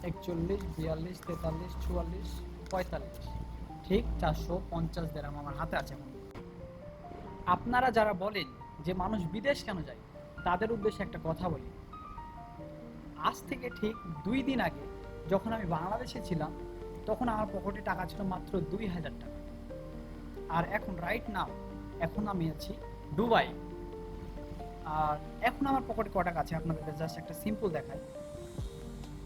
41, 42, 43, 44, 45, ঠিক 450 দিরহাম আমার হাতে আছে এখন। আপনারা যারা বলেন যে মানুষ বিদেশ কেন যায়, তাদের উদ্দেশ্যে একটা কথা বলি। আজ থেকে ঠিক 2 দিন আগে যখন আমি বাংলাদেশে ছিলাম, তখন আমার পকেটে টাকা ছিল মাত্র 2000 টাকা। আর এখন রাইট নাও, এখন আমি আছি দুবাই। আর এখন আমার পকেটে ক টাকা আছে আপনাদেরকে জাস্ট একটা সিম্পল দেখাই।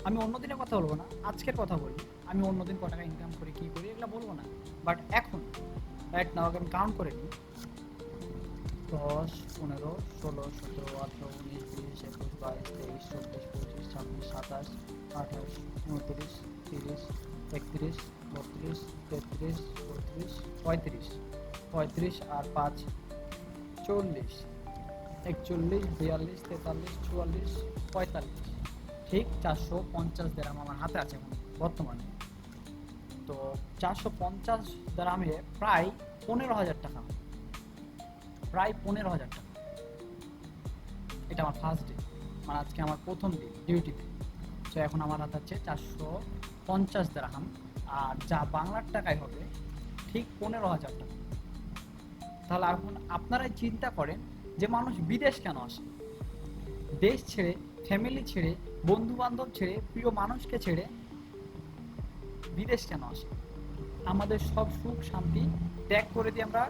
আমি অন্য দিনের কথা বলবো না, আজকের কথা বলি। আমি অন্যদিন ক টাকা ইনকাম করি, কি করি, এগুলো বলবো না। বাট এখন রাইট নাও আমি কাউন্ট করে নিই। 10, 15, 16, 17, 18, 19, 20, 21, 22, 23, 24, 25, 26, 27, 28, 29, 30, 31, 32, 33, 34, 35, 35 আর 5, 40, 41, 42, 43, 44, 45, ঠিক 450 দিরহাম আমার হাতে আছে এখন বর্তমানে। তো 450 দিরহামে প্রায় 15,000 টাকা, প্রায় 15,000 টাকা। এটা আমার ফার্স্ট ডে, মানে আজকে আমার প্রথম দিন ডিউটিতে। তো এখন আমার হাতে আছে 450 দিরহাম, আর যা বাংলার টাকায় হবে ঠিক 15,000 টাকা। তাহলে এখন আপনারাই চিন্তা করেন যে মানুষ বিদেশ কেন আসে, দেশ ছেড়ে, ফ্যামিলি ছেড়ে, বন্ধু বান্ধব ছেড়ে, প্রিয় মানুষকে ছেড়ে বিদেশ কেন আসে? আমাদের সব সুখ শান্তি ত্যাগ করে দিয়ে আমরা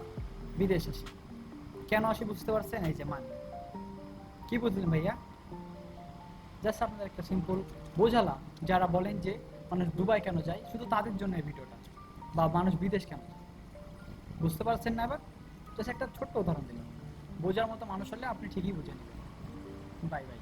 বিদেশ আসি। কেন আসি বুঝতে পারছেন? এই যে মানে, কি বুঝলেন ভাইয়া? জাস্ট আপনাদের একটা সিম্পল বোঝালাম। যারা বলেন যে মানুষ দুবাই কেন যায়, শুধু তাদের জন্য এই ভিডিওটা। বা মানুষ বিদেশ কেন যায়, বুঝতে পারছেন না? এবার জাস্ট একটা ছোট্ট উদাহরণ দিলাম, বোঝার মতো মানুষ হলে আপনি ঠিকই বুঝে নেবেন। Bye bye.